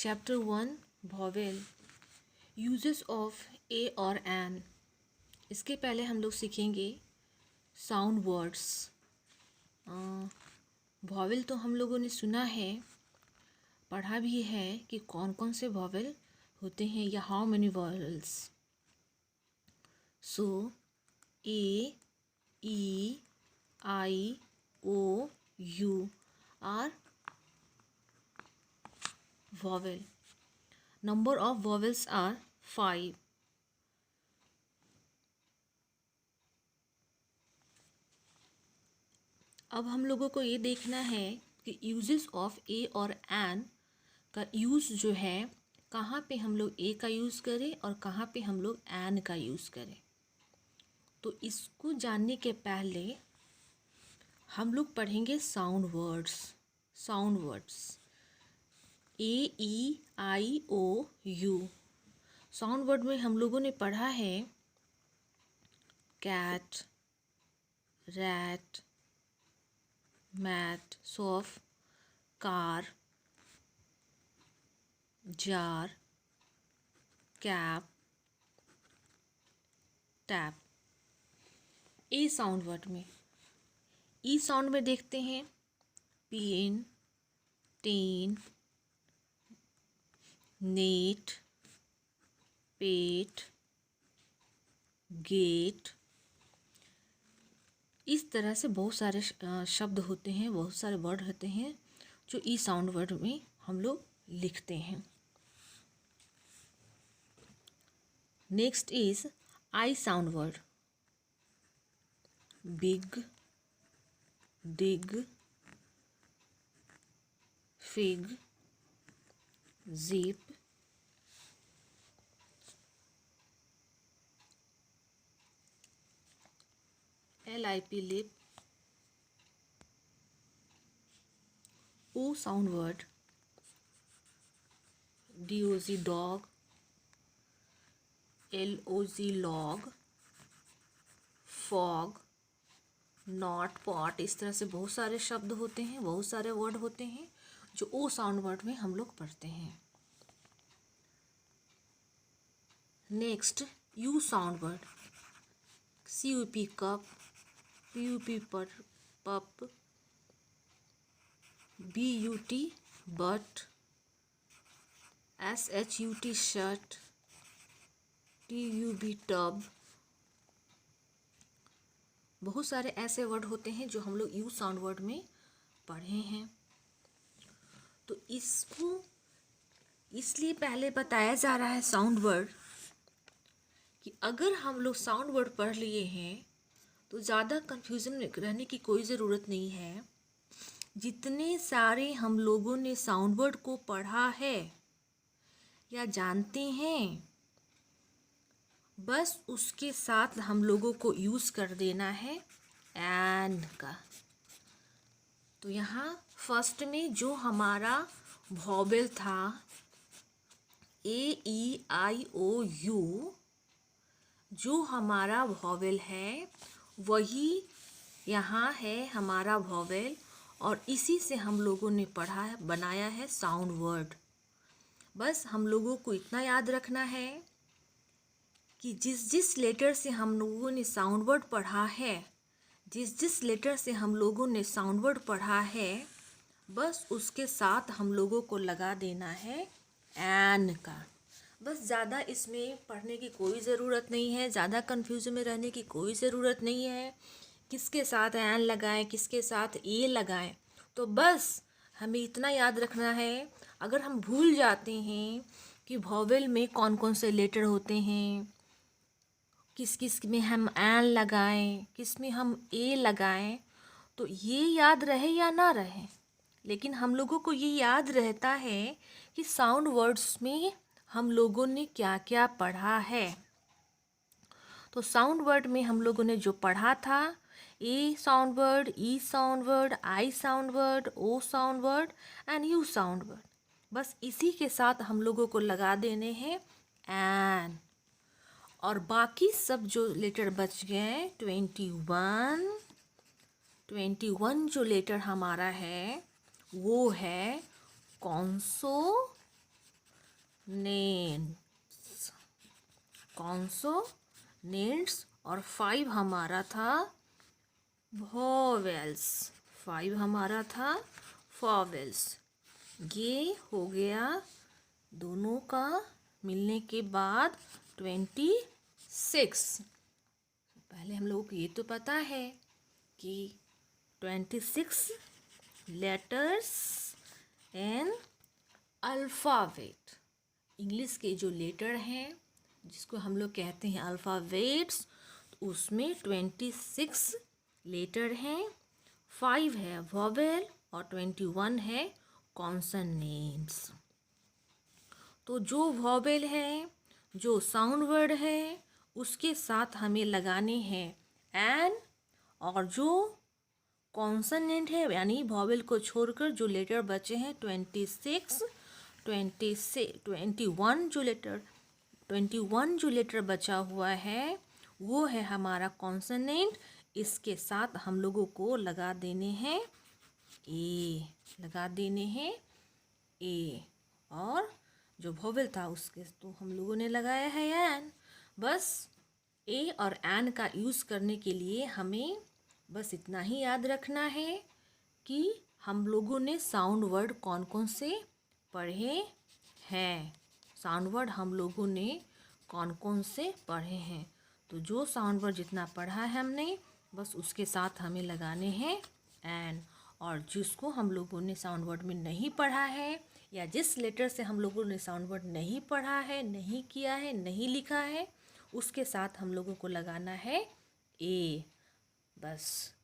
Chapter 1 vowel uses of ए और N. इसके पहले हम लोग सीखेंगे साउंड वर्ड्स। वॉवेल तो हम लोगों ने सुना है, पढ़ा भी है कि कौन कौन से वॉवेल होते हैं या how many vowels. So A, E, I, O, U are vowel. Number of vowels are 5. अब हम लोगों को ये देखना है कि यूजेस ऑफ ए और एन का यूज़ जो है, कहाँ पे हम लोग ए का यूज़ करें और कहाँ पे हम लोग एन का यूज़ करें। तो इसको जानने के पहले हम लोग पढ़ेंगे sound words. Sound words A, E, I, O, U. Sound word में हम लोगों ने पढ़ा है cat, rat, mat, sofa, car, jar, cap, tap. A sound word में, ई साउंड में देखते हैं pen, ten, net, pet, get. इस तरह से बहुत सारे शब्द होते हैं, बहुत सारे वर्ड होते हैं जो ई साउंड वर्ड में हम लोग लिखते हैं। Next is I sound word. Big, dig, fig, zip, LIP lip. O sound word DOG dog, LOG log, fog, not, pot. इस तरह से बहुत सारे शब्द होते हैं, बहुत सारे वर्ड होते हैं जो ओ साउंड वर्ड में हम लोग पढ़ते हैं। Next you sound word. CUP cup, PUP पर पप, BUT but, SHUT shirt, TUB tub. बहुत सारे ऐसे वर्ड होते हैं जो हम लोग यू साउंड वर्ड में पढ़े हैं। तो इसको इसलिए पहले बताया जा रहा है साउंड वर्ड कि अगर हम लोग साउंड वर्ड पढ़ लिए हैं तो ज़्यादा कन्फ्यूज़न में रहने की कोई ज़रूरत नहीं है। जितने सारे हम लोगों ने साउंड वर्ड को पढ़ा है या जानते हैं, बस उसके साथ हम लोगों को यूज़ कर देना है एन का। तो यहाँ फर्स्ट में जो हमारा वॉवेल था AEIOU, जो हमारा वॉवेल है वही यहाँ है हमारा वॉवेल, और इसी से हम लोगों ने पढ़ा है, बनाया है साउंड वर्ड। बस हम लोगों को इतना याद रखना है कि जिस जिस लेटर से हम लोगों ने साउंड वर्ड पढ़ा है, जिस जिस लेटर से हम लोगों ने साउंड वर्ड पढ़ा है, बस उसके साथ हम लोगों को लगा देना है एन का। बस ज़्यादा इसमें पढ़ने की कोई ज़रूरत नहीं है, ज़्यादा कन्फ्यूजन में रहने की कोई ज़रूरत नहीं है। किसके साथ एन लगाएं, किसके साथ ए लगाएं, तो बस हमें इतना याद रखना है। अगर हम भूल जाते हैं कि वॉवेल में कौन कौन से लेटर होते हैं, किस किस में हम एन लगाएं, किस में हम ए लगाएं, तो ये याद रहे या ना रहे, लेकिन हम लोगों को ये याद रहता है कि साउंड वर्ड्स में हम लोगों ने क्या क्या पढ़ा है। तो साउंड वर्ड में हम लोगों ने जो पढ़ा था, A sound word, E sound word, I sound word, O sound word and U sound word, बस इसी के साथ हम लोगों को लगा देने हैं एन। और बाकी सब जो लेटर बच गए 21 जो लेटर हमारा है वो है कॉन्सो कॉन्सोनेंट्स। और 5 हमारा था वॉवेल्स। 5 हमारा था वॉवेल्स। ये हो गया दोनों का मिलने के बाद 26। पहले हम लोगों को ये तो पता है कि 26 लेटर्स इन अल्फ़ाबेट। इंग्लिश के जो लेटर हैं जिसको हम लोग कहते हैं अल्फ़ाबेट्स, तो उसमें 26 लेटर हैं, 5 है वॉवेल और 21 है कॉन्सोनेंट्स। तो जो वॉवेल है, जो साउंड वर्ड है, उसके साथ हमें लगाने हैं एन, और जो कॉन्सोनेंट है यानी वॉवेल को छोड़कर जो लेटर बचे हैं 21 जो लेटर बचा हुआ है वो है हमारा कॉन्सोनेंट। इसके साथ हम लोगों को लगा देने हैं ए, और जो वॉवेल था उसके तो हम लोगों ने लगाया है एन। बस ए और एन का यूज़ करने के लिए हमें बस इतना ही याद रखना है कि हम लोगों ने साउंड वर्ड कौन कौन से पढ़े हैं। साउंड वर्ड हम लोगों ने कौन कौन से पढ़े हैं। तो जो साउंड वर्ड जितना पढ़ा है हमने, बस उसके साथ हमें लगाने हैं एन। और जिसको हम लोगों ने साउंड वर्ड में नहीं पढ़ा है, या जिस लेटर से हम लोगों ने साउंड वर्ड नहीं पढ़ा है, नहीं किया है, नहीं लिखा है, उसके साथ हम लोगों को लगाना है ए। बस